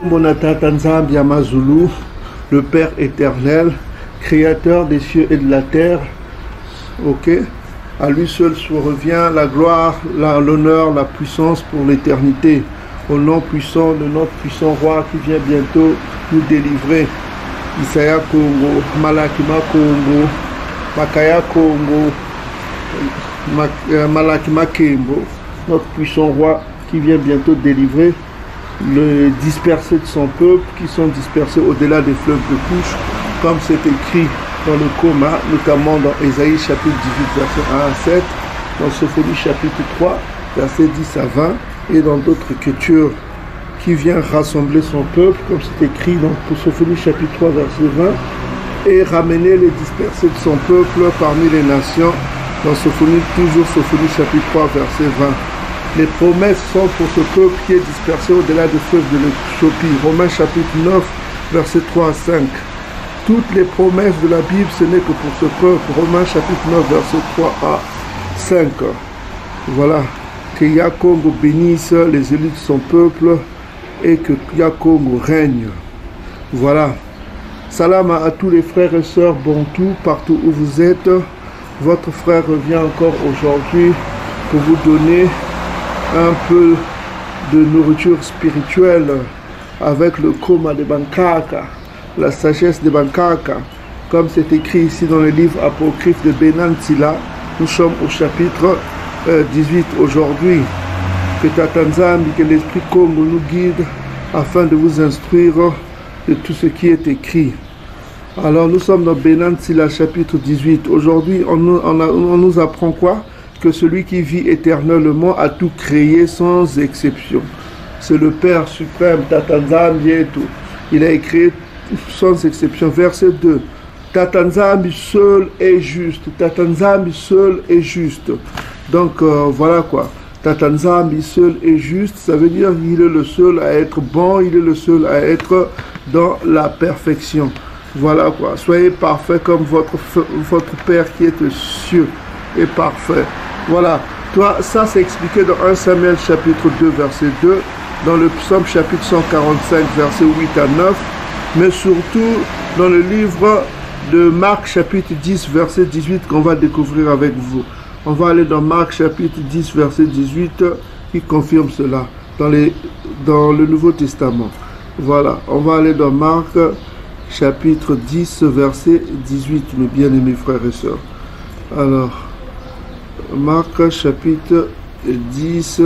Bonatata Nzambi Amazulu, le Père éternel, créateur des cieux et de la terre. Ok, à lui seul revient la gloire, l'honneur, la puissance pour l'éternité. Au nom puissant de notre puissant roi qui vient bientôt nous délivrer. Isaya Congo, Malakima Congo, Makaya Congo, Malakima Kembo, notre puissant roi qui vient bientôt délivrer le dispersé de son peuple qui sont dispersés au-delà des fleuves de couche, comme c'est écrit dans le coma, notamment dans Ésaïe chapitre 18 verset 1 à 7, dans Sophonie chapitre 3 verset 10 à 20 et dans d'autres écritures qui vient rassembler son peuple, comme c'est écrit dans Sophonie chapitre 3 verset 20, et ramener les dispersés de son peuple parmi les nations, dans Sophonie, toujours Sophonie chapitre 3 verset 20. Les promesses sont pour ce peuple qui est dispersé au-delà des fleuves de l'Éthiopie. Romains chapitre 9, versets 3 à 5. Toutes les promesses de la Bible, ce n'est que pour ce peuple. Romains chapitre 9, versets 3 à 5. Voilà. Que Yakongo bénisse les élus de son peuple et que Yakongo règne. Voilà. Salam à tous les frères et sœurs Bantou, partout où vous êtes. Votre frère revient encore aujourd'hui pour vous donner un peu de nourriture spirituelle avec le coma de Bankaka, la sagesse de Bankaka, comme c'est écrit ici dans le livre apocryphe de Benan Sila. Nous sommes au chapitre 18 aujourd'hui. Que Tatanzambi, que l'Esprit Congo nous guide afin de vous instruire de tout ce qui est écrit. Alors nous sommes dans Benan Sila chapitre 18. Aujourd'hui on nous apprend quoi? Que celui qui vit éternellement a tout créé sans exception. C'est le Père suprême, Tatanzambi et tout. Il a créé sans exception. Verset 2. Tatanzambi seul est juste. Tatanzambi seul est juste. Donc voilà quoi. Tatanzambi seul est juste. Ça veut dire qu'il est le seul à être bon. Il est le seul à être dans la perfection. Voilà quoi. Soyez parfaits comme votre Père qui est aux cieux est parfait. Voilà, toi, ça c'est expliqué dans 1 Samuel chapitre 2 verset 2, dans le psaume chapitre 145 verset 8 à 9, mais surtout dans le livre de Marc chapitre 10 verset 18 qu'on va découvrir avec vous. On va aller dans Marc chapitre 10 verset 18 qui confirme cela dans le Nouveau Testament. Voilà, on va aller dans Marc chapitre 10 verset 18, mes bien-aimés frères et sœurs. Alors, Marc chapitre 10,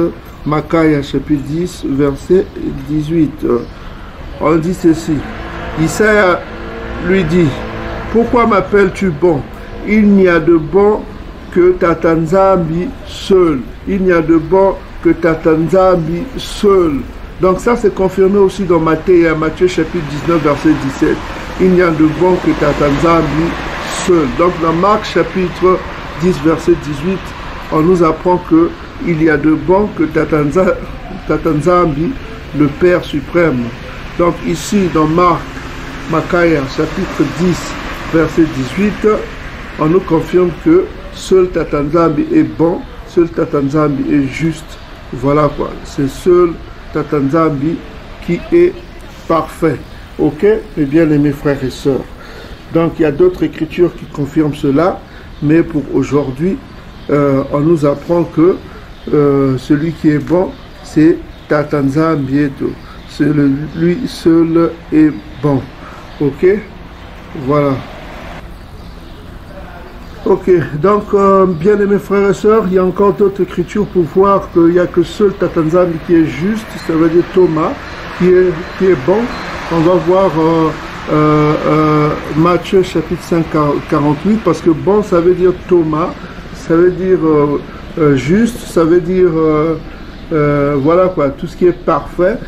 Makaya chapitre 10, verset 18. On dit ceci. Isaïe lui dit, pourquoi m'appelles-tu bon? Il n'y a de bon que Tatanzambi seul. Il n'y a de bon que Tatanzambi seul. Donc ça c'est confirmé aussi dans Matthieu chapitre 19, verset 17. Il n'y a de bon que Tatanzambi seul. Donc dans Marc chapitre 10, verset 18, on nous apprend qu'il y a de bon que Tatanzambi, le Père suprême. Donc ici, dans Makaya, chapitre 10, verset 18, on nous confirme que seul Tatanzambi est bon, seul Tatanzambi est juste. Voilà quoi, c'est seul Tatanzambi qui est parfait. Ok, mes bien-aimés frères et sœurs. Donc il y a d'autres écritures qui confirment cela. Mais pour aujourd'hui, on nous apprend que celui qui est bon, c'est Tatanzambi. Lui seul est bon. Ok? Voilà. Ok, donc, bien aimés frères et sœurs, il y a encore d'autres écritures pour voir qu'il n'y a que seul Tatanzambi qui est juste, ça veut dire Thomas, qui est bon. On va voir Matthieu chapitre 5, 48, parce que bon, ça veut dire Thomas, ça veut dire juste, ça veut dire, voilà quoi, tout ce qui est parfait.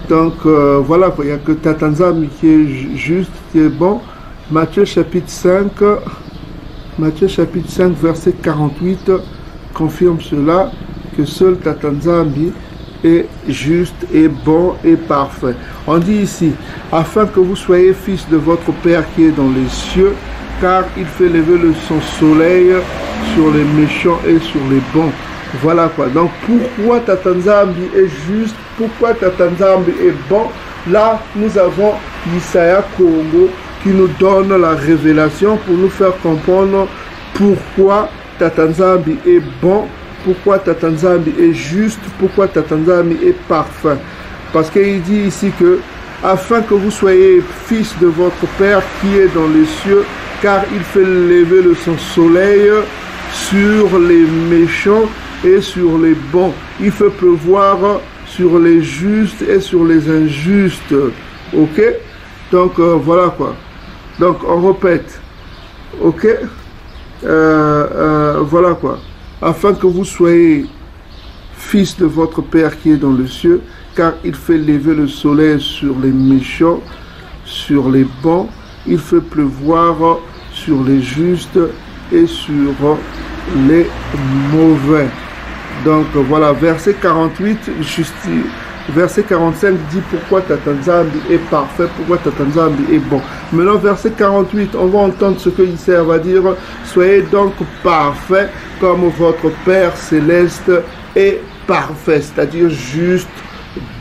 Donc, voilà quoi, il n'y a que Tatanzambi qui est juste, qui est bon. Matthieu chapitre 5, verset 48, confirme cela, que seul Tatanzambi est juste et bon et parfait. On dit ici, afin que vous soyez fils de votre Père qui est dans les cieux, car il fait lever son soleil sur les méchants et sur les bons. Voilà quoi. Donc pourquoi Tatanzambi est juste, pourquoi Tatanzambi est bon? Là, nous avons Isaiah Congo qui nous donne la révélation pour nous faire comprendre pourquoi Tata Nzambi est bon, pourquoi Tata Nzambi est juste, pourquoi Tata Nzambi est parfait. Parce qu'il dit ici que afin que vous soyez fils de votre Père qui est dans les cieux, car il fait lever son soleil sur les méchants et sur les bons. Il fait pleuvoir sur les justes et sur les injustes. Ok? Donc voilà quoi. Donc on répète. Ok? Voilà quoi. Afin que vous soyez fils de votre Père qui est dans le cieux, car il fait lever le soleil sur les méchants, sur les bons, il fait pleuvoir sur les justes et sur les mauvais. Donc voilà, verset 48, verset 45 dit pourquoi Tata Nzambi est parfait, pourquoi Tata Nzambi est bon. Maintenant, verset 48, on va entendre ce que Isaiah va dire. Soyez donc parfaits comme votre Père céleste est parfait, c'est-à-dire juste,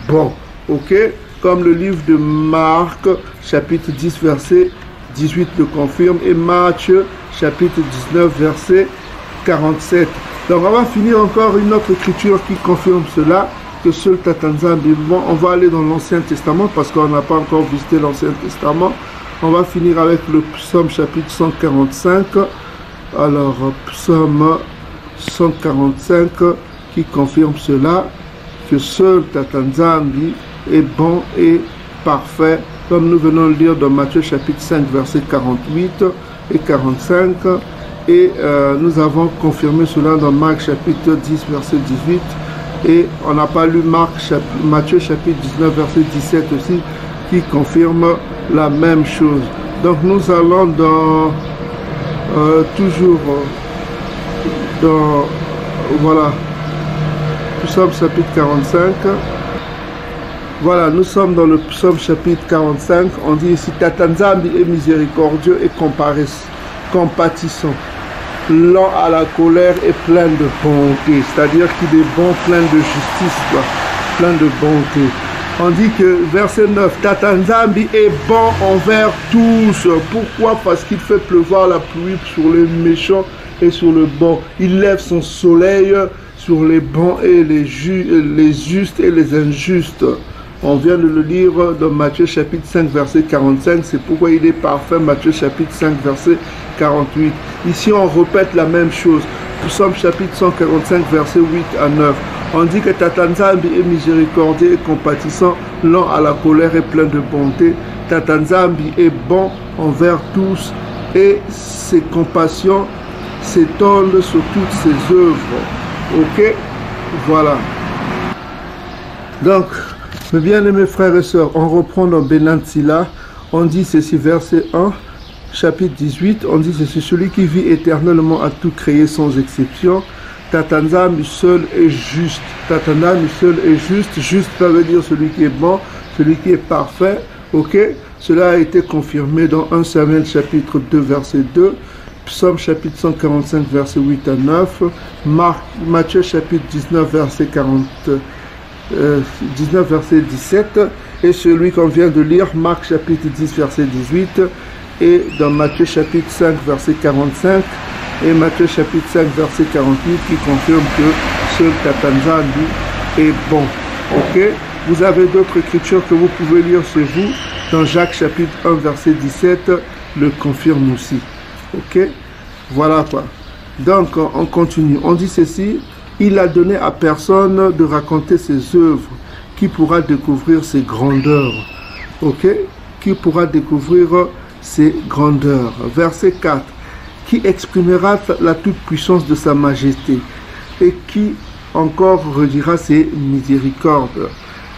bon. Ok? Comme le livre de Marc, chapitre 10, verset 18 le confirme, et Matthieu, chapitre 19, verset 47. Donc on va finir encore une autre écriture qui confirme cela, que seul Tata Nzambi est bon. On va aller dans l'Ancien Testament parce qu'on n'a pas encore visité l'Ancien Testament. On va finir avec le psaume chapitre 145. Alors, psaume 145 qui confirme cela, que seul Tata Nzambi est bon et parfait, comme nous venons de lire dans Matthieu chapitre 5, verset 48 et 45. Et nous avons confirmé cela dans Marc chapitre 10, verset 18. Et on n'a pas lu Matthieu chapitre 19, verset 17 aussi, qui confirme la même chose. Donc nous allons dans toujours dans voilà, psaume chapitre 45. Voilà, nous sommes dans le psaume chapitre 45. On dit ici Tata Nzambi est miséricordieux et compatissant, lent à la colère et plein de bonté, c'est-à-dire qu'il est bon, plein de justice, quoi, plein de bonté. On dit que verset 9, Tata Nzambi est bon envers tous. Pourquoi? Parce qu'il fait pleuvoir la pluie sur les méchants et sur le bon. Il lève son soleil sur les bons et les justes et les injustes. On vient de le lire dans Matthieu chapitre 5, verset 45. C'est pourquoi il est parfait, Matthieu chapitre 5, verset 48. Ici, on répète la même chose. Psaume chapitre 145, verset 8 à 9. On dit que Tata Nzambi est miséricordieux et compatissant, lent à la colère et plein de bonté. Tata Nzambi est bon envers tous et ses compassions s'étendent sur toutes ses œuvres. Ok? Voilà. Donc, mes bien-aimés frères et sœurs, on reprend dans Benan Sila. On dit ceci, verset 1, chapitre 18. On dit ceci, celui qui vit éternellement a tout créé sans exception. Tata Nzambi seul est juste. Tata Nzambi seul est juste. Juste, ça veut dire celui qui est bon, celui qui est parfait. Ok? Cela a été confirmé dans 1 Samuel chapitre 2, verset 2. Psaume chapitre 145, verset 8 à 9. Matthieu chapitre 19, verset 19, verset 17. Et celui qu'on vient de lire, Marc chapitre 10, verset 18. Et dans Matthieu chapitre 5, verset 45. Et Matthieu chapitre 5, verset 48, qui confirme que seul Tata Nzambi est bon. Ok? Vous avez d'autres écritures que vous pouvez lire chez vous. Dans Jacques chapitre 1, verset 17, le confirme aussi. Ok? Voilà quoi. Donc, on continue. On dit ceci. Il a donné à personne de raconter ses œuvres. Qui pourra découvrir ses grandeurs? Ok? Qui pourra découvrir ses grandeurs? Verset 4. Qui exprimera la toute-puissance de sa majesté? Et qui encore redira ses miséricordes?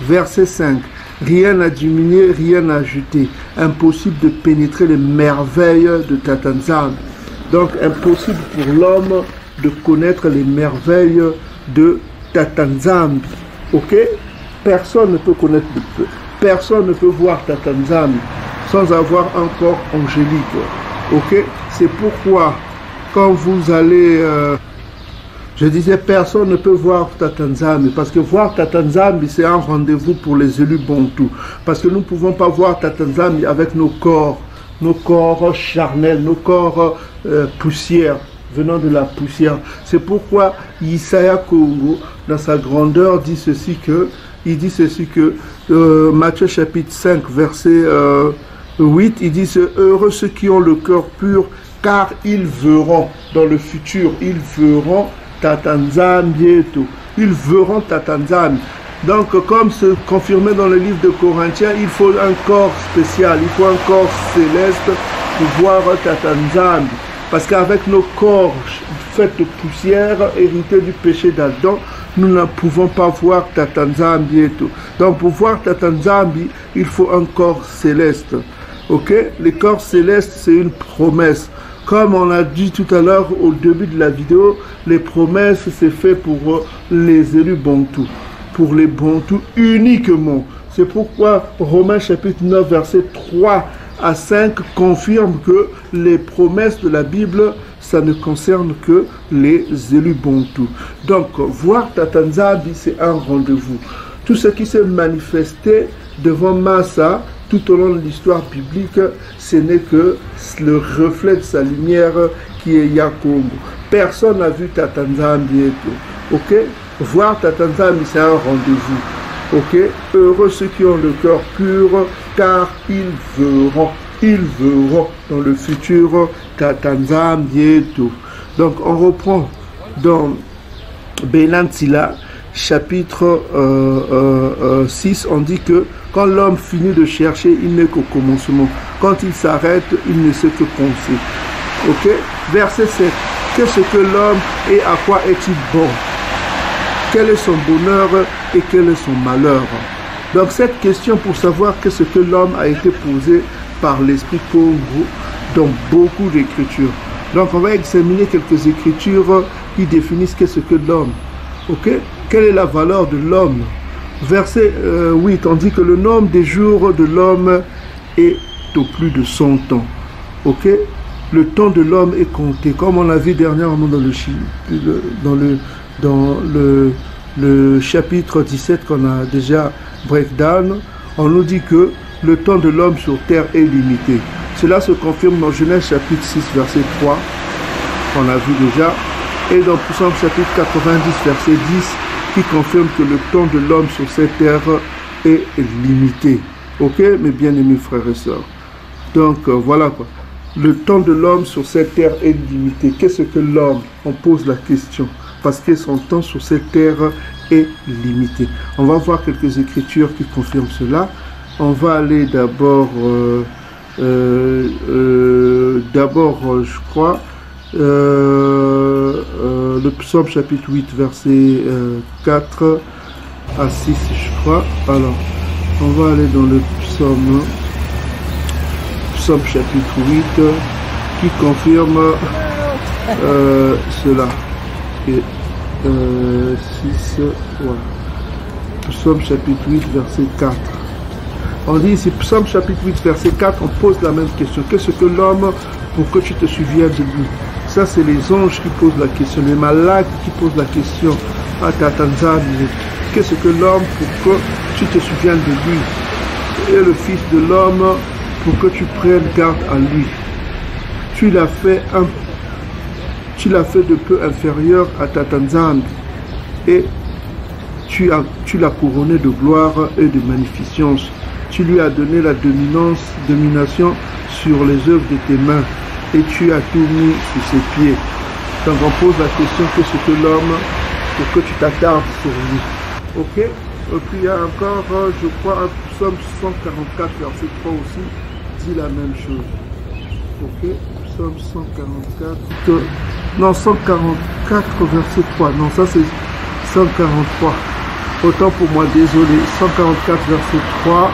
Verset 5. Rien à diminuer, rien à ajouter. Impossible de pénétrer les merveilles de Tata Nzambi. Donc, impossible pour l'homme de connaître les merveilles de Tata Nzambi. Ok? Personne ne peut connaître, personne ne peut voir Tata Nzambi sans avoir un corps angélique. Ok? C'est pourquoi, quand vous allez Je disais, personne ne peut voir Tata Nzambi, parce que voir Tata Nzambi, c'est un rendez-vous pour les élus Bantou. Parce que nous ne pouvons pas voir Tata Nzambi avec nos corps charnels, nos corps poussière, venant de la poussière. C'est pourquoi Isaiah Congo, dans sa grandeur, dit ceci que, Matthieu chapitre 5, verset 8, il dit, heureux ceux qui ont le cœur pur, car ils verront dans le futur, ils verront Tata Nzambi et tout. Ils verront Tata Nzambi. Donc, comme c'est confirmé dans le livre de Corinthiens, il faut un corps spécial, il faut un corps céleste pour voir Tata Nzambi. Parce qu'avec nos corps faits de poussière, hérités du péché d'Adam, nous ne pouvons pas voir Tata Nzambi et tout. Donc, pour voir Tata Nzambi, il faut un corps céleste. Ok? Les corps célestes, c'est une promesse. Comme on a dit tout à l'heure au début de la vidéo, les promesses, c'est fait pour les élus Bantou. Pour les Bantous uniquement. C'est pourquoi Romains chapitre 9, verset 3 à 5 confirme que les promesses de la Bible, ça ne concerne que les élus Bantous. Donc, voir Tata Nzambi, c'est un rendez-vous. Tout ce qui s'est manifesté devant Massa, tout au long de l'histoire biblique, ce n'est que le reflet de sa lumière qui est Yakongo. Personne n'a vu Tata Nzambi et tout. Ok? Voir Tata Nzambi, c'est un rendez-vous. Ok? Heureux ceux qui ont le cœur pur, car ils verront dans le futur Tata Nzambi et tout. Donc on reprend dans Benantila, chapitre 6, on dit que quand l'homme finit de chercher, il n'est qu'au commencement. Quand il s'arrête, il ne sait que penser. Ok? Verset 7. Qu'est-ce que l'homme et à quoi est-il bon? Quel est son bonheur et quel est son malheur? Donc cette question pour savoir qu'est-ce que l'homme a été posée par l'Esprit Congo dans beaucoup d'écritures. Donc on va examiner quelques écritures qui définissent qu'est-ce que l'homme. Ok? Quelle est la valeur de l'homme? Verset 8, on dit que le nombre des jours de l'homme est au plus de 100 ans. Ok? Le temps de l'homme est compté, comme on l'a vu dernièrement dans le chapitre 17 qu'on a déjà breakdown. On nous dit que le temps de l'homme sur terre est limité. Cela se confirme dans Genèse chapitre 6, verset 3, qu'on a vu déjà, et dans Psaume chapitre 90, verset 10, qui confirme que le temps de l'homme sur cette terre est limité. Ok, mes bien-aimés frères et sœurs. Donc, voilà quoi. Le temps de l'homme sur cette terre est limité. Qu'est-ce que l'homme? On pose la question. Parce que son temps sur cette terre est limité. On va voir quelques écritures qui confirment cela. On va aller d'abord, je crois, le psaume chapitre 8, verset 4 à 6, je crois. Alors, on va aller dans le psaume chapitre 8, qui confirme cela. Et 6, voilà. Psaume chapitre 8, verset 4. On dit ici, Psaume chapitre 8, verset 4, on pose la même question. Qu'est-ce que l'homme pour que tu te souviennes de lui? Ça, c'est les anges qui posent la question, les malades qui posent la question à Tata Nzambi. Qu'est-ce que l'homme pour que tu te souviennes de lui? Et le Fils de l'homme pour que tu prennes garde à lui. Tu l'as fait de peu inférieur à Tata Nzambi. Et tu l'as couronné de gloire et de magnificence. Tu lui as donné la domination sur les œuvres de tes mains. Et tu as tout mis sous ses pieds. Donc on pose la question, qu'est-ce que l'homme pour que tu t'attardes sur lui? Ok? Et puis il y a encore, je crois, un psaume 144, verset 3 aussi, dit la même chose. Ok? Psaume 144. Non, 144, verset 3. Non, ça c'est 143. Autant pour moi, désolé. 144, verset 3.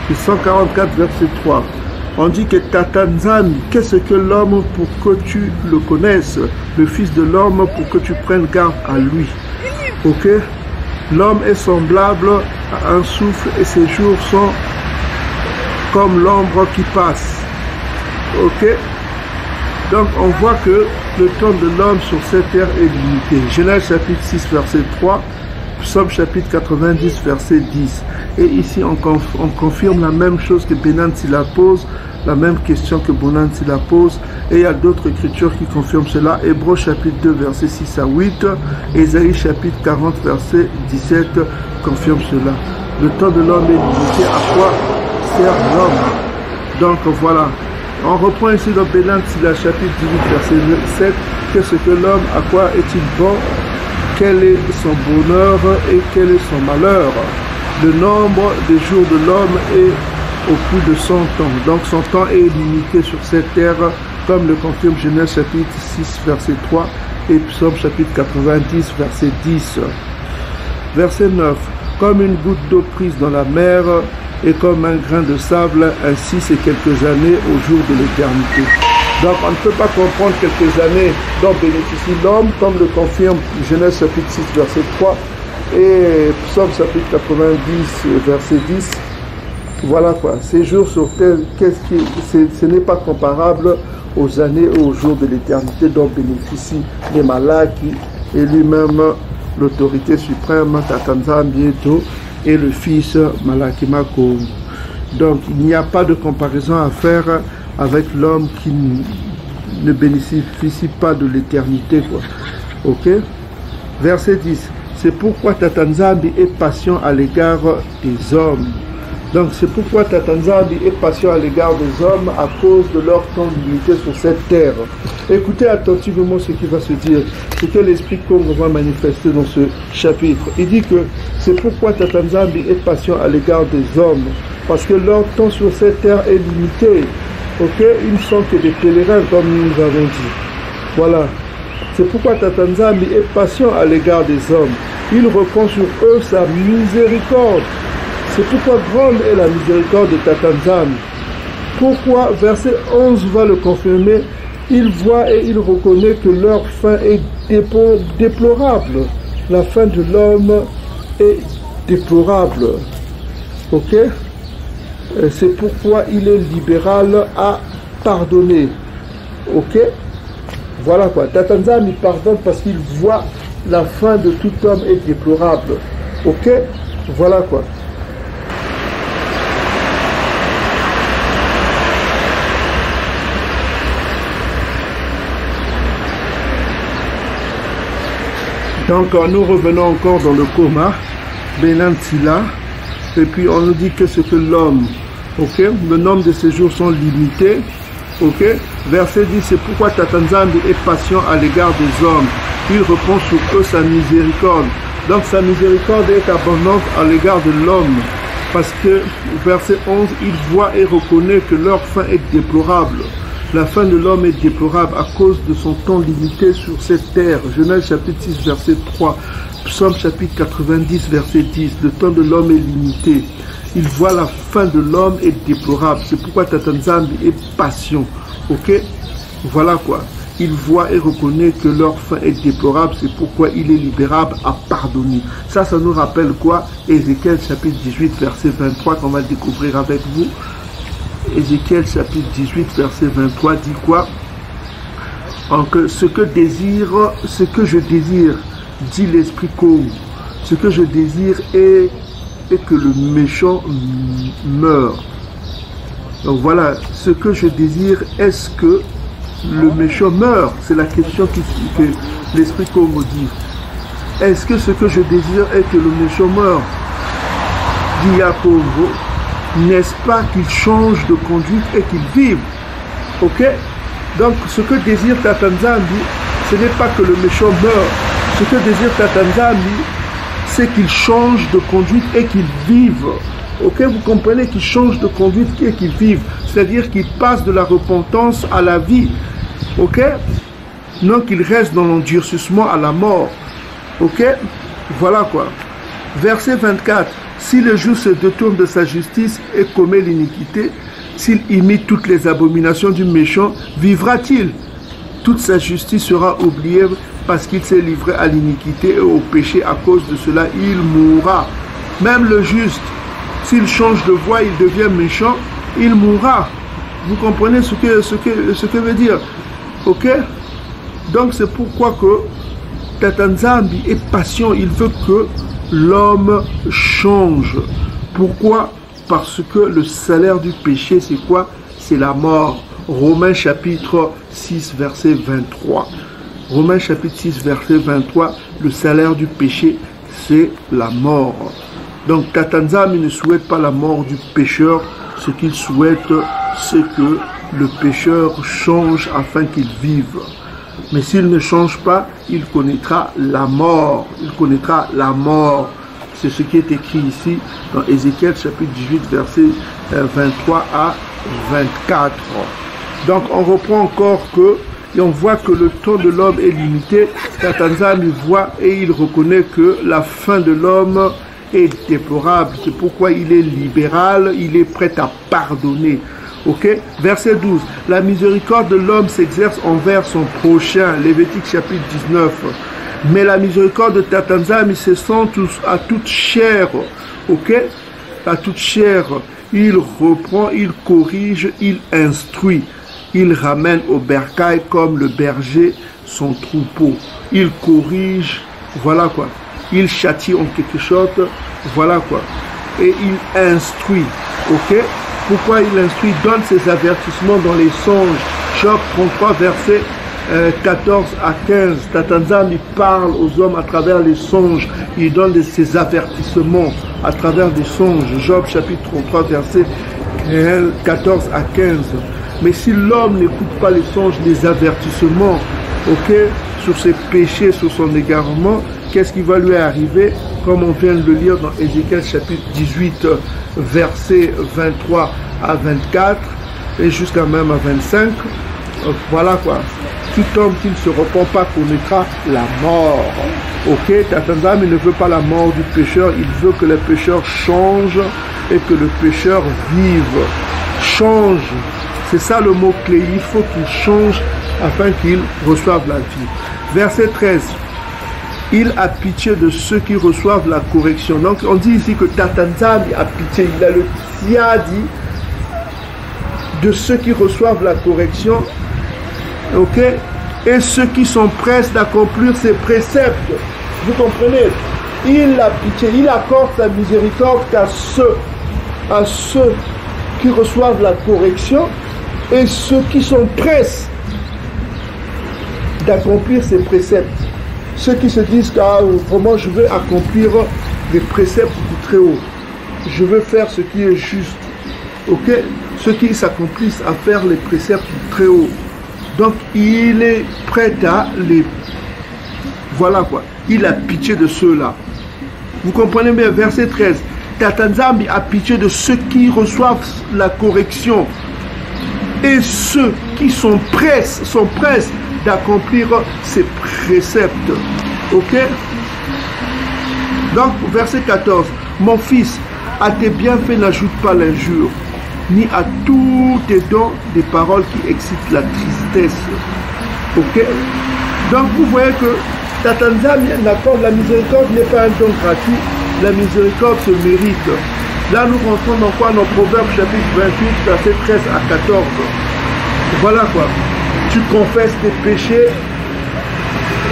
C'est 144, verset 3. On dit que Tata Nzambi, qu'est-ce que l'homme pour que tu le connaisses? Le Fils de l'homme pour que tu prennes garde à lui. Ok? L'homme est semblable à un souffle et ses jours sont comme l'ombre qui passe. Ok? Donc on voit que le temps de l'homme sur cette terre est limité. Genèse chapitre 6, verset 3, Psaume chapitre 90, verset 10. Et ici, on confirme la même chose que Benan Silla pose, la même question que Benan Silla pose. Et il y a d'autres écritures qui confirment cela. Hébreux chapitre 2, verset 6 à 8. Ésaïe chapitre 40, verset 17 confirme cela. Le temps de l'homme est limité. À quoi sert l'homme? Donc voilà. On reprend ici dans Benan Silla chapitre 18, verset 7. Qu'est-ce que l'homme? À quoi est-il bon? Quel est son bonheur et quel est son malheur? Le nombre des jours de l'homme est au plus de 100 ans. Donc son temps est limité sur cette terre, comme le confirme Genèse chapitre 6, verset 3 et Psaume chapitre 90, verset 10. Verset 9. Comme une goutte d'eau prise dans la mer et comme un grain de sable, ainsi c'est quelques années au jour de l'éternité. Donc on ne peut pas comprendre quelques années dont bénéficie l'homme, comme le confirme Genèse chapitre 6, verset 3 et Psaume chapitre 90, verset 10. Voilà quoi. Ces jours sur terre, ce n'est pas comparable aux années et aux jours de l'éternité dont bénéficient les Malaki et lui-même l'autorité suprême Tatanza bientôt et le fils Malaki Mako. Donc il n'y a pas de comparaison à faire avec l'homme qui ne bénéficie pas de l'éternité, quoi. Ok? Verset 10. C'est pourquoi Tatanzambi est patient à l'égard des hommes. Donc c'est pourquoi Tatanzambi est patient à l'égard des hommes à cause de leur temps limité sur cette terre. Écoutez attentivement ce qui va se dire, ce que l'Esprit Congo va manifester dans ce chapitre. Il dit que c'est pourquoi Tatanzambi est patient à l'égard des hommes, parce que leur temps sur cette terre est limité. Ok, ils ne sont que des pèlerins comme nous avons dit. Voilà. C'est pourquoi Tatanzambi est patient à l'égard des hommes. Il répand sur eux sa miséricorde. C'est pourquoi grande est la miséricorde de Tatanzambi. Pourquoi, verset 11 va le confirmer, il voit et il reconnaît que leur fin est déplorable. La fin de l'homme est déplorable. Ok? C'est pourquoi il est libéral à pardonner. Ok? Voilà quoi. Tatanzambi pardonne parce qu'il voit la fin de tout homme est déplorable. Ok? Voilà quoi. Donc nous revenons encore dans le coma, Benan Silla. Et puis on nous dit que c'est que l'homme, ok, le nombre de ses jours sont limités, ok. Verset 10, c'est pourquoi Tatanzambi est patient à l'égard des hommes. Il reprend sur eux sa miséricorde. Donc sa miséricorde est abondante à l'égard de l'homme. Parce que, verset 11, il voit et reconnaît que leur fin est déplorable. La fin de l'homme est déplorable à cause de son temps limité sur cette terre. Genèse chapitre 6, verset 3. Psaume chapitre 90, verset 10. Le temps de l'homme est limité. Il voit la fin de l'homme est déplorable. C'est pourquoi Tatanzambi est patient. Ok? Voilà quoi. Il voit et reconnaît que leur fin est déplorable. C'est pourquoi il est libérable à pardonner. Ça nous rappelle quoi? Ézéchiel chapitre 18, verset 23 qu'on va découvrir avec vous. Ézéchiel chapitre 18, verset 23 dit quoi? Ce que je désire, dit l'Esprit Congo, ce que je désire est que le méchant meure. Donc voilà, ce que je désire, est-ce que le méchant meurt? C'est la question que l'Esprit Congo dit. Est-ce que ce que je désire est que le méchant meure? Dit Yakongo, n'est-ce pas qu'il change de conduite et qu'il vive? Ok? Donc ce que désire Tatanzambi, ce n'est pas que le méchant meure. Ce que désire Tatanzambi, c'est qu'il change de conduite et qu'il vive. Ok, vous comprenez qu'il change de conduite et qu'il vive. C'est-à-dire qu'il passe de la repentance à la vie. Ok? Non qu'il reste dans l'endurcissement à la mort. Ok? Voilà quoi. Verset 24. Si le juste se détourne de sa justice et commet l'iniquité, s'il imite toutes les abominations du méchant, vivra-t-il? Toute sa justice sera oubliée parce qu'il s'est livré à l'iniquité et au péché. À cause de cela, il mourra. Même le juste, s'il change de voie, il devient méchant, il mourra. Vous comprenez ce que veut dire? Ok? Donc c'est pourquoi que Tatanzambi est patient, il veut que l'homme change. Pourquoi? Parce que le salaire du péché, c'est quoi? C'est la mort. Romains chapitre 6, verset 23. Romains chapitre 6, verset 23, le salaire du péché, c'est la mort. Donc Tatanzambi ne souhaite pas la mort du pécheur, ce qu'il souhaite, c'est que le pécheur change afin qu'il vive. Mais s'il ne change pas, il connaîtra la mort. Il connaîtra la mort. C'est ce qui est écrit ici dans Ézéchiel chapitre 18, verset 23 à 24. Donc on reprend encore et on voit que le temps de l'homme est limité. Tatanzambi voit et il reconnaît que la fin de l'homme est déplorable. C'est pourquoi il est libéral, il est prêt à pardonner. Ok? Verset 12. La miséricorde de l'homme s'exerce envers son prochain. Lévitique chapitre 19. Mais la miséricorde de Tatanzambi s'étend à toute chair. Ok? À toute chair. Il reprend, il corrige, il instruit. Il ramène au bercail comme le berger son troupeau. Il corrige, voilà quoi. Il châtie en quelque chose, voilà quoi. Et il instruit, ok? Pourquoi il instruit? Il donne ses avertissements dans les songes. Job 33, verset 14 à 15. Tatanzambi parle aux hommes à travers les songes. Il donne ses avertissements à travers des songes. Job chapitre 33, verset 14 à 15. Mais si l'homme n'écoute pas les songes, les avertissements, ok, sur ses péchés, sur son égarement, qu'est-ce qui va lui arriver? Comme on vient de le lire dans Ézéchiel chapitre 18, versets 23 à 24, et jusqu'à même à 25. Voilà quoi. Tout homme qui ne se repent pas connaîtra la mort. Ok, Tatanzambi ne veut pas la mort du pécheur, il veut que le pécheur change et que le pécheur vive. Change. C'est ça le mot-clé. Il faut qu'il change afin qu'il reçoive la vie. Verset 13. Il a pitié de ceux qui reçoivent la correction. Donc on dit ici que Tatanzambi a pitié. Il a le tiadi de ceux qui reçoivent la correction. Ok? Et ceux qui sont prêts d'accomplir ses préceptes. Vous comprenez? Il a pitié. Il accorde sa miséricorde à ceux qui reçoivent la correction et ceux qui sont prêts d'accomplir ses préceptes. Ceux qui se disent que vraiment je veux accomplir les préceptes du Très-Haut. Je veux faire ce qui est juste. Ok? Ceux qui s'accomplissent à faire les préceptes du Très-Haut. Donc il est prêt à les... Voilà quoi. Il a pitié de ceux-là. Vous comprenez bien, verset 13. Tatanzambi a pitié de ceux qui reçoivent la correction et ceux qui sont prêts d'accomplir ses préceptes. Ok? Donc, verset 14. Mon fils, à tes bienfaits n'ajoute pas l'injure, ni à tous tes dons des paroles qui excitent la tristesse. Ok? Donc, vous voyez que Tatanzambi n'accorde la miséricorde n'est pas un don gratuit. La miséricorde se mérite. Là, nous rentrons dans quoi? Dans Proverbes chapitre 28, verset 13 à 14. Voilà quoi. Tu confesses tes péchés,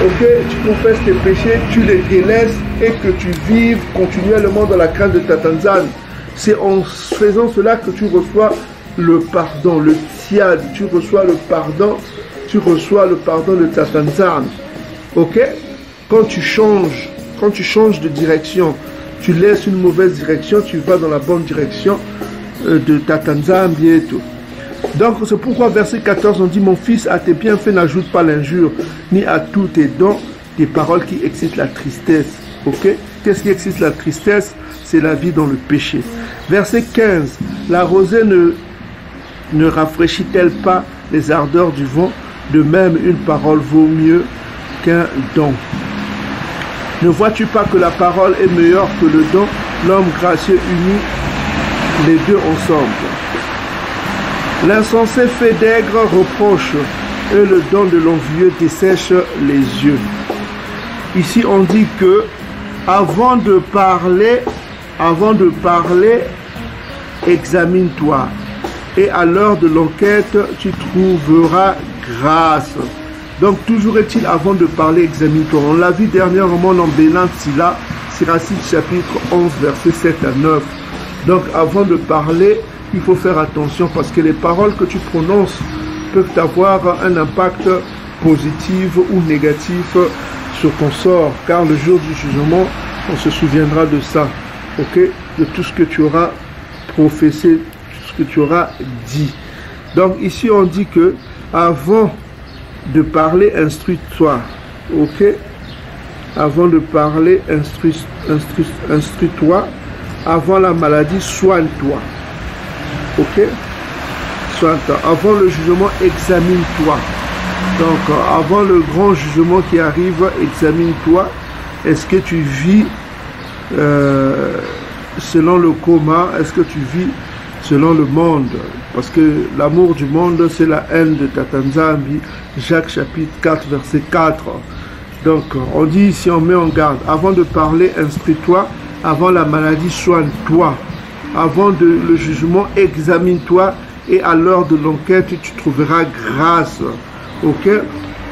ok? Tu confesses tes péchés, tu les délaisses et que tu vives continuellement dans la crainte de Tatanzambi. C'est en faisant cela que tu reçois le pardon, le tiad. Tu reçois le pardon de Tatanzambi. Ok? Quand tu changes de direction, tu laisses une mauvaise direction, tu vas dans la bonne direction de Tatanzambi et tout. Donc c'est pourquoi verset 14 on dit: mon fils, à tes bienfaits n'ajoute pas l'injure, ni à tous tes dons des paroles qui excitent la tristesse. Ok? Qu'est-ce qui excite la tristesse? C'est la vie dans le péché. Verset 15. La rosée ne rafraîchit-elle pas les ardeurs du vent? De même, une parole vaut mieux qu'un don. Ne vois-tu pas que la parole est meilleure que le don? L'homme gracieux unit les deux ensemble. L'insensé fait d'aigres reproches et le don de l'envieux dessèche les yeux. Ici on dit que avant de parler, examine-toi et à l'heure de l'enquête tu trouveras grâce. Donc, toujours est-il, avant de parler, examine-toi. On l'a vu dernièrement dans Bénin Sila, Siracide chapitre 11, versets 7 à 9. Donc, avant de parler, il faut faire attention parce que les paroles que tu prononces peuvent avoir un impact positif ou négatif sur ton sort. Car le jour du jugement, on se souviendra de ça, ok? De tout ce que tu auras professé, tout ce que tu auras dit. Donc, ici, on dit que avant de parler, instruis-toi, ok? Avant de parler, instruis-toi. Avant la maladie, soigne-toi, ok? Soigne-toi. Avant le jugement, examine-toi. Donc, avant le grand jugement qui arrive, examine-toi. Est-ce que tu vis selon le coma? Est-ce que tu vis selon le monde? Parce que l'amour du monde, c'est la haine de Tatanzambi. Jacques chapitre 4, verset 4. Donc, on dit ici, on met en garde. Avant de parler, instruis-toi. Avant la maladie, soigne-toi. Avant le jugement, examine-toi. Et à l'heure de l'enquête, tu trouveras grâce. Ok?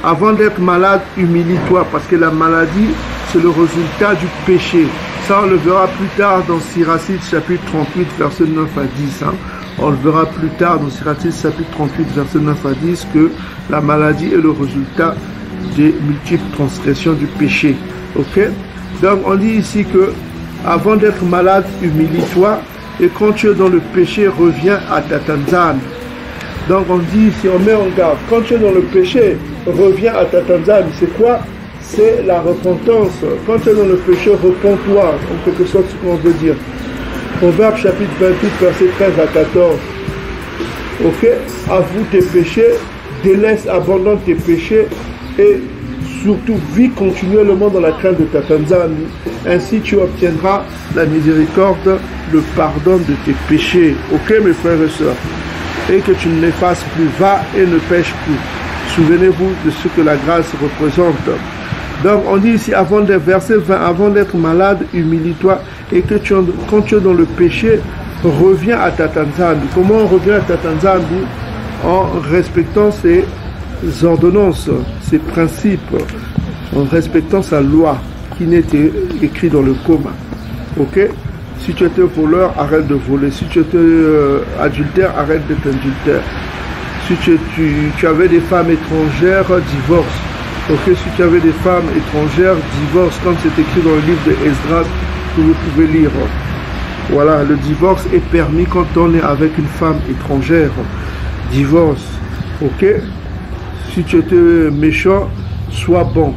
Avant d'être malade, humilie-toi. Parce que la maladie, c'est le résultat du péché. Ça, on le verra plus tard dans Siracide chapitre 38, verset 9 à 10. Hein. On le verra plus tard dans Siracide chapitre 38, verset 9 à 10, que la maladie est le résultat des multiples transgressions du péché. Ok? Donc, on dit ici que avant d'être malade, humilie-toi. Et quand tu es dans le péché, reviens à Tatanzam. Donc, on dit ici, on met en garde. Quand tu es dans le péché, reviens à Tatanzam. C'est quoi? C'est la repentance. Quand tu es dans le péché, repens-toi, en quelque sorte, ce qu'on veut dire. Proverbe chapitre 28, verset 13 à 14. Ok? Avoue tes péchés, délaisse, abandonne tes péchés et surtout vis continuellement dans la crainte de Tatanzam. Ainsi tu obtiendras la miséricorde, le pardon de tes péchés. Ok, mes frères et sœurs? Et que tu ne les fasses plus. Va et ne pêche plus. Souvenez-vous de ce que la grâce représente. Donc, on dit ici, verset 20, avant d'être malade, humilie-toi. Et que quand tu es dans le péché, reviens à Tatanzam. Comment on revient à Tatanzam? En respectant ses ordonnances, ses principes, en respectant sa loi qui n'était écrite dans le coma. Ok? Si tu étais voleur, arrête de voler. Si tu étais adultère, arrête d'être adultère. Si tu avais des femmes étrangères, divorce. Ok, si tu avais des femmes étrangères, divorce, comme c'est écrit dans le livre de Esdras, que vous pouvez lire. Voilà, le divorce est permis quand on est avec une femme étrangère. Divorce. Ok? Si tu étais méchant, sois bon.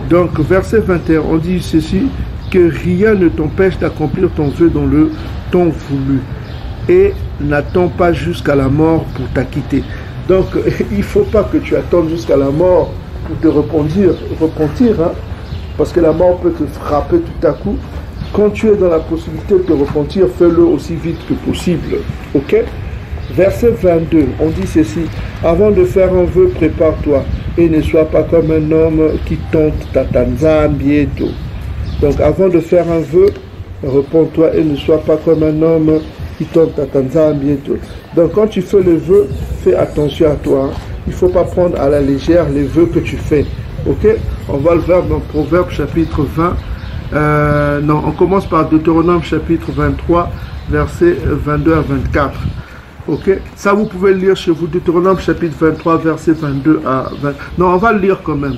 Donc, verset 21, on dit ceci, que rien ne t'empêche d'accomplir ton vœu dans le temps voulu. Et n'attends pas jusqu'à la mort pour t'acquitter. Donc, il ne faut pas que tu attendes jusqu'à la mort pour te repentir, hein, parce que la mort peut te frapper tout à coup. Quand tu es dans la possibilité de te repentir, fais-le aussi vite que possible. Ok? Verset 22, on dit ceci, avant de faire un vœu, prépare-toi et ne sois pas comme un homme qui tente Tatanzam bientôt. Donc, avant de faire un vœu, repens-toi et ne sois pas comme un homme qui tente Tatanzam bientôt. Donc, quand tu fais le vœu, fais attention à toi. Hein. Il ne faut pas prendre à la légère les vœux que tu fais. Ok? On va le voir dans Proverbe chapitre 20. Non, on commence par Deutéronome chapitre 23, versets 22 à 24. Ok? Ça, vous pouvez le lire chez vous. Deutéronome chapitre 23, versets 22 à 20. Non, on va le lire quand même.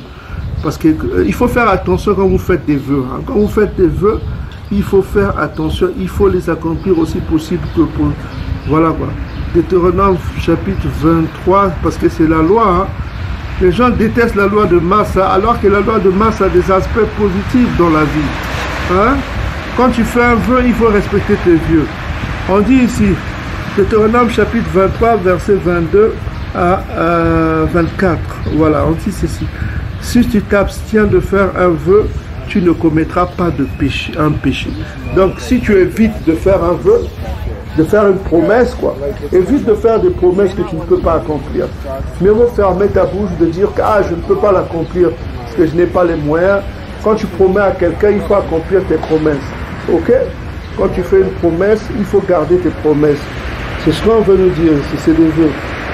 Parce qu'il faut faire attention quand vous faites des vœux. Hein. Quand vous faites des vœux, il faut faire attention. Il faut les accomplir aussi possible que pour... Voilà quoi. Deutéronome chapitre 23, parce que c'est la loi. Hein. Les gens détestent la loi de Massa, alors que la loi de Massa a des aspects positifs dans la vie. Hein? Quand tu fais un vœu, il faut respecter tes vœux. On dit ici, Deutéronome chapitre 23, verset 22 à 24. Voilà, on dit ceci. Si tu t'abstiens de faire un vœu, tu ne commettras pas de péché, un péché. Donc, si tu évites de faire un vœu, de faire une promesse, quoi, évite de faire des promesses que tu ne peux pas accomplir. Mieux vaut fermer ta bouche de dire que je ne peux pas l'accomplir parce que je n'ai pas les moyens. Quand tu promets à quelqu'un, il faut accomplir tes promesses. Ok? Quand tu fais une promesse, il faut garder tes promesses. C'est ce qu'on veut nous dire, c'est des vœux.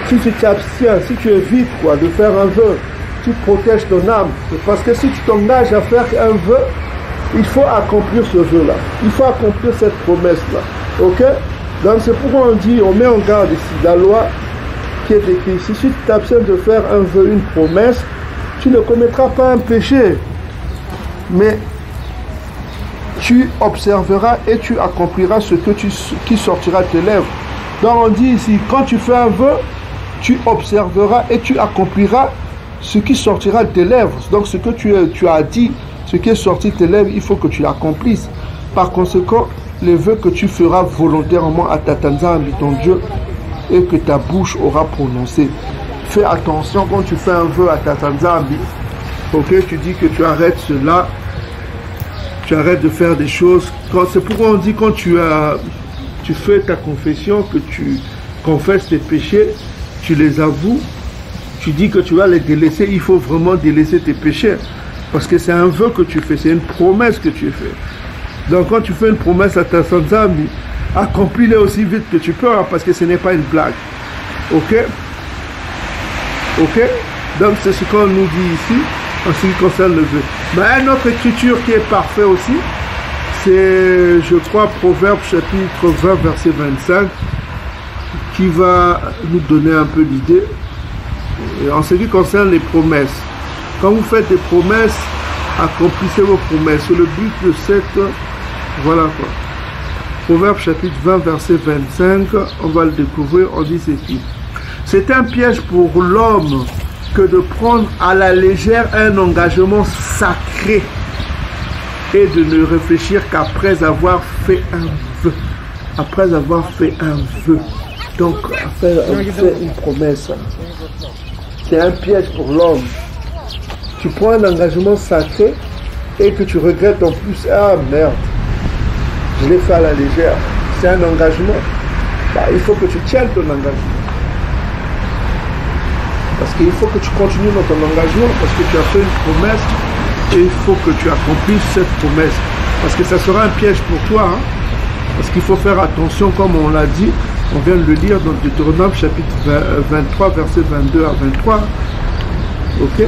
Si tu t'abstiens, si tu évites quoi, de faire un vœu, tu protèges ton âme. Parce que si tu t'engages à faire un vœu, il faut accomplir ce vœu-là. Il faut accomplir cette promesse-là. Ok? Donc c'est pourquoi on dit, on met en garde ici, la loi qui est écrite. Si tu t'abstiens de faire un vœu, une promesse, tu ne commettras pas un péché. Mais tu observeras et tu accompliras ce qui sortira de tes lèvres. Donc on dit ici, quand tu fais un vœu, tu observeras et tu accompliras ce qui sortira de tes lèvres. Donc ce que tu as dit, ce qui est sorti de tes lèvres, il faut que tu l'accomplisses. Par conséquent, les vœux que tu feras volontairement à Tatanzambi, ton Dieu, et que ta bouche aura prononcé. Fais attention quand tu fais un vœu à Tatanzambi. Ok, tu dis que tu arrêtes cela, tu arrêtes de faire des choses. C'est pourquoi on dit quand tu fais ta confession, que tu confesses tes péchés, tu les avoues, tu dis que tu vas les délaisser, il faut vraiment délaisser tes péchés. Parce que c'est un vœu que tu fais, c'est une promesse que tu fais. Donc quand tu fais une promesse à ta Tatanzambi, accomplis-les aussi vite que tu peux, hein, parce que ce n'est pas une blague. Ok? Ok? Donc c'est ce qu'on nous dit ici, en ce qui concerne le vœu. Mais une autre écriture qui est parfaite aussi, c'est, je crois, Proverbe chapitre 20, verset 25, qui va nous donner un peu l'idée. En ce qui concerne les promesses, quand vous faites des promesses, accomplissez vos promesses. C'est le but de cette... Voilà quoi. Proverbe chapitre 20, verset 25, on va le découvrir, on dit ceci. C'est un piège pour l'homme que de prendre à la légère un engagement sacré et de ne réfléchir qu'après avoir fait un vœu. Après avoir fait un vœu. Donc, après avoir fait une promesse. C'est un piège pour l'homme. Tu prends un engagement sacré et que tu regrettes en plus. Ah merde, je l'ai fait à la légère. C'est un engagement. Bah, il faut que tu tiennes ton engagement. Parce qu'il faut que tu continues dans ton engagement, parce que tu as fait une promesse et il faut que tu accomplisses cette promesse. Parce que ça sera un piège pour toi. Hein? Parce qu'il faut faire attention, comme on l'a dit, on vient de le lire dans Deutéronome chapitre 23, verset 22 à 23. Ok?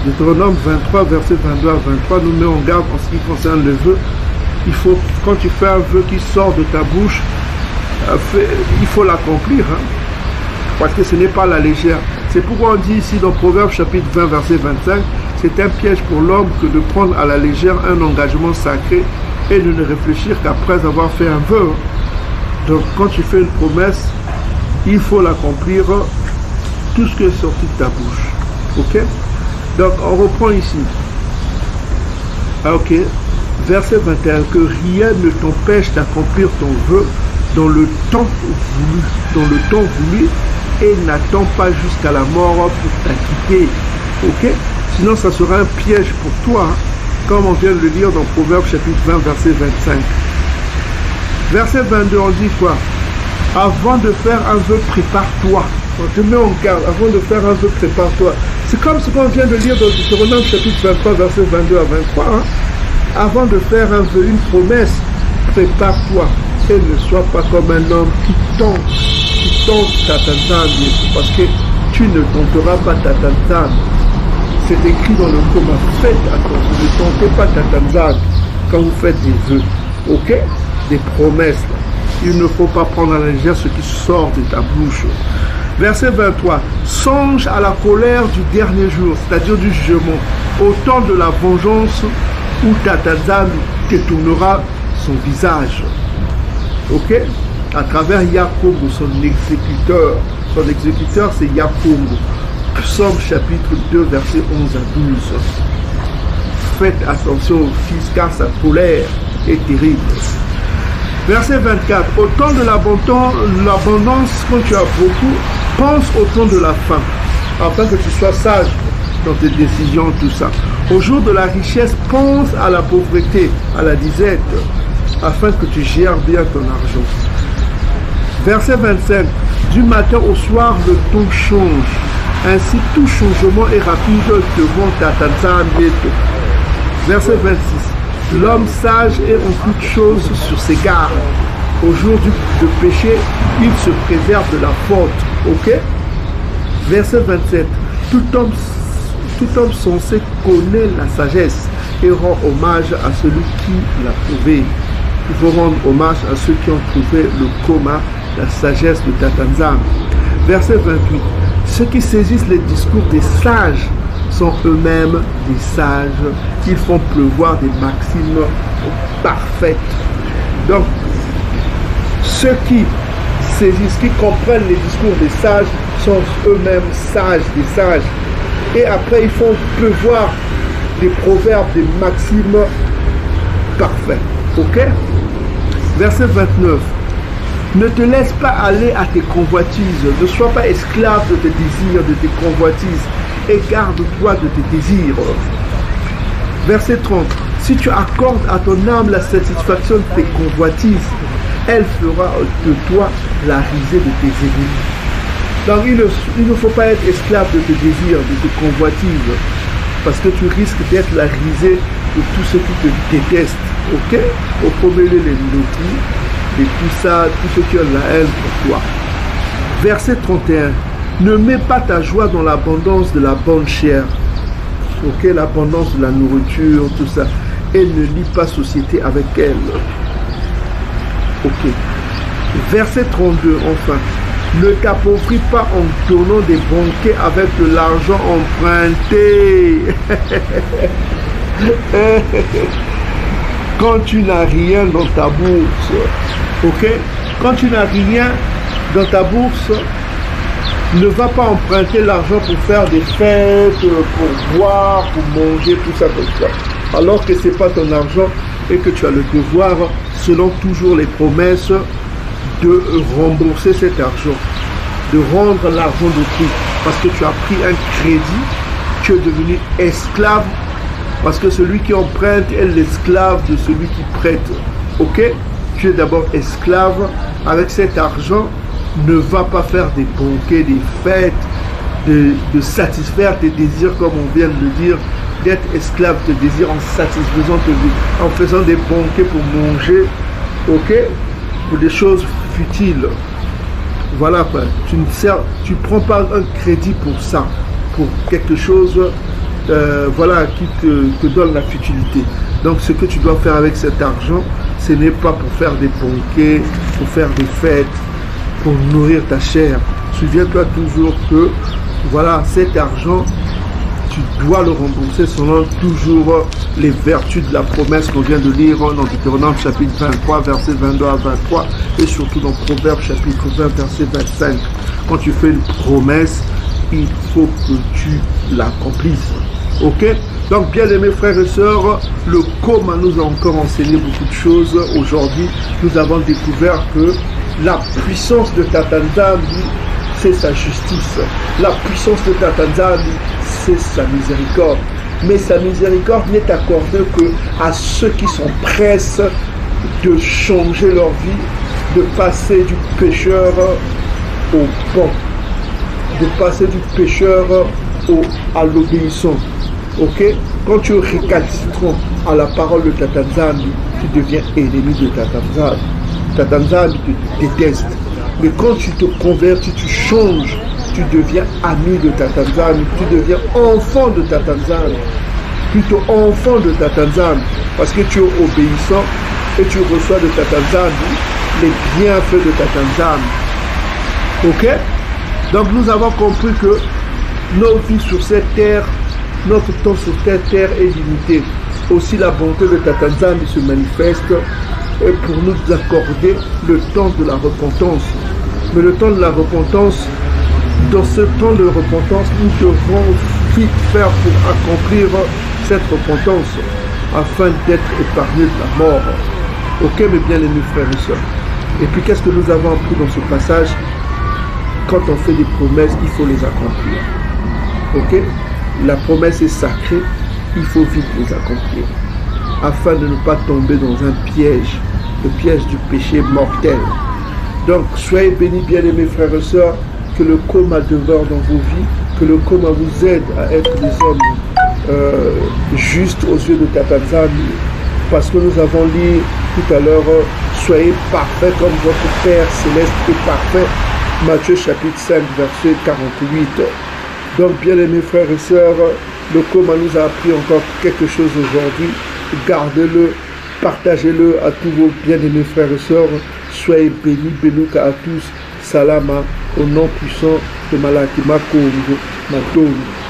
Deutéronome 23, verset 22 à 23, nous met en garde en ce qui concerne le vœu. Il faut, quand tu fais un vœu qui sort de ta bouche, il faut l'accomplir. Hein? Parce que ce n'est pas la légère. C'est pourquoi on dit ici dans Proverbe chapitre 20, verset 25, c'est un piège pour l'homme que de prendre à la légère un engagement sacré et de ne réfléchir qu'après avoir fait un vœu. Donc quand tu fais une promesse, il faut l'accomplir, tout ce qui est sorti de ta bouche. Ok? Donc on reprend ici. Ah, ok. Verset 21, que rien ne t'empêche d'accomplir ton vœu dans le temps voulu, et n'attends pas jusqu'à la mort pour t'acquitter. Ok? Sinon ça sera un piège pour toi, hein, comme on vient de le lire dans Proverbe chapitre 20, verset 25. Verset 22, on dit quoi? Avant de faire un vœu, prépare-toi. On te met en garde. Avant de faire un vœu, prépare-toi. C'est comme ce qu'on vient de lire dans Deutéronome chapitre 23, verset 22 à 23. Hein. Avant de faire un vœu, une promesse, prépare-toi. Et ne sois pas comme un homme qui tente Tatanzambi, parce que tu ne tenteras pas Tatanzambi. C'est écrit dans le commun. Faites attention, ne tentez pas Tatanzambi quand vous faites des vœux. Ok? Des promesses. Il ne faut pas prendre à la légère ce qui sort de ta bouche. Verset 23. Songe à la colère du dernier jour, c'est-à-dire du jugement, au temps de la vengeance où Tatanzambi détournera son visage. Ok? À travers Jacob, son exécuteur. Son exécuteur, c'est Jacob. Psaume chapitre 2, versets 11 à 12. Faites attention au fils, car sa colère est terrible. Verset 24. Au temps de l'abondance, quand tu as beaucoup, pense au temps de la faim, afin que tu sois sage dans tes décisions, tout ça. Au jour de la richesse, pense à la pauvreté, à la disette, afin que tu gères bien ton argent. Verset 25. Du matin au soir, le ton change. Ainsi, tout changement est rapide devant Tatanzambi. Verset 26. L'homme sage est en toutes choses sur ses gardes. Au jour de péché, il se préserve de la faute. Ok? Verset 27. Tout Tout homme sensé connaît la sagesse et rend hommage à celui qui l'a trouvé. Il faut rendre hommage à ceux qui ont trouvé le coma, la sagesse de Tatanzam. Verset 28. Ceux qui saisissent les discours des sages sont eux-mêmes des sages. Ils font pleuvoir des maximes parfaites. Donc, ceux qui saisissent, qui comprennent les discours des sages sont eux-mêmes sages, des sages. Et après, ils font pleuvoir des proverbes, des maximes parfaits. Ok? Verset 29. Ne te laisse pas aller à tes convoitises. Ne sois pas esclave de tes désirs, de tes convoitises. Et garde-toi de tes désirs. Verset 30. Si tu accordes à ton âme la satisfaction de tes convoitises, elle fera de toi la risée de tes ennemis. Donc il ne faut pas être esclave de tes désirs, de tes convoitises, parce que tu risques d'être la risée de tous ceux qui te détestent. Ok? Au premier lieu, les lotis, et tout ça, tous ceux qui ont la haine pour toi. Verset 31. Ne mets pas ta joie dans l'abondance de la bonne chair. Ok? L'abondance de la nourriture, tout ça. Et ne lie pas société avec elle. Ok. Verset 32, enfin. Ne t'appauvris pas en donnant des banquets avec de l'argent emprunté. Quand tu n'as rien dans ta bourse, ok? Quand tu n'as rien dans ta bourse, ne va pas emprunter l'argent pour faire des fêtes, pour boire, pour manger, tout ça comme ça. Alors que ce n'est pas ton argent et que tu as le devoir, selon toujours les promesses, de rembourser cet argent, de rendre l'argent d'autrui, parce que tu as pris un crédit, tu es devenu esclave, parce que celui qui emprunte est l'esclave de celui qui prête. Ok? Tu es d'abord esclave. Avec cet argent, ne va pas faire des banquets, des fêtes, de satisfaire tes désirs, comme on vient de le dire, d'être esclave de tes désirs en satisfaisant tes désirs, en faisant des banquets pour manger, ok? Pour des choses futiles. Voilà quoi. Tu prends pas un crédit pour ça, pour quelque chose voilà, qui te donne la futilité. Donc ce que tu dois faire avec cet argent, ce n'est pas pour faire des banquets, pour faire des fêtes, pour nourrir ta chair. Souviens-toi toujours que voilà, cet argent, tu dois le rembourser selon toujours les vertus de la promesse qu'on vient de lire dans Deutéronome chapitre 23, verset 22 à 23, et surtout dans Proverbes chapitre 20, verset 25. Quand tu fais une promesse, il faut que tu l'accomplisses. Ok? Donc, bien aimés frères et sœurs, le coma nous a encore enseigné beaucoup de choses. Aujourd'hui, nous avons découvert que la puissance de Tatanzam, c'est sa justice. La puissance de Tatanzam, c'est sa miséricorde. Mais sa miséricorde n'est accordée qu'à ceux qui sont prêts de changer leur vie, de passer du pécheur au bon, de passer du pécheur à l'obéissant. Ok? Quand tu es récalcitrant à la parole de Tatanzam, tu deviens ennemi de Tatanzam. Tatanzam te déteste. Mais quand tu te convertis, tu changes, tu deviens ami de Tatanzam, tu deviens enfant de Tatanzam, plutôt enfant de Tatanzam, parce que tu es obéissant et tu reçois de Tatanzam les bienfaits de Tatanzam. Ok? Donc nous avons compris que nos vies sur cette terre, notre temps sur cette terre est limité. Aussi la bonté de Tatanzam se manifeste pour nous accorder le temps de la repentance. Mais le temps de la repentance, dans ce temps de repentance, nous devrons vite faire pour accomplir cette repentance afin d'être épargnés de la mort. Ok, mes bien-aimés frères et sœurs. Et puis qu'est-ce que nous avons appris dans ce passage? Quand on fait des promesses, il faut les accomplir. Ok? La promesse est sacrée, il faut vite les accomplir afin de ne pas tomber dans un piège, le piège du péché mortel. Donc, soyez bénis, bien-aimés frères et sœurs, que le coma demeure dans vos vies, que le coma vous aide à être des hommes justes aux yeux de Tatanzam, parce que nous avons lu tout à l'heure, soyez parfaits comme votre Père céleste est parfait. Matthieu chapitre 5, verset 48. Donc, bien-aimés frères et sœurs, Le coma nous a appris encore quelque chose aujourd'hui. Gardez-le, partagez-le à tous vos bien-aimés frères et sœurs. Soyez bénis, Beluka à tous. Salama, au nom puissant de Malakima Kongo, Matongo.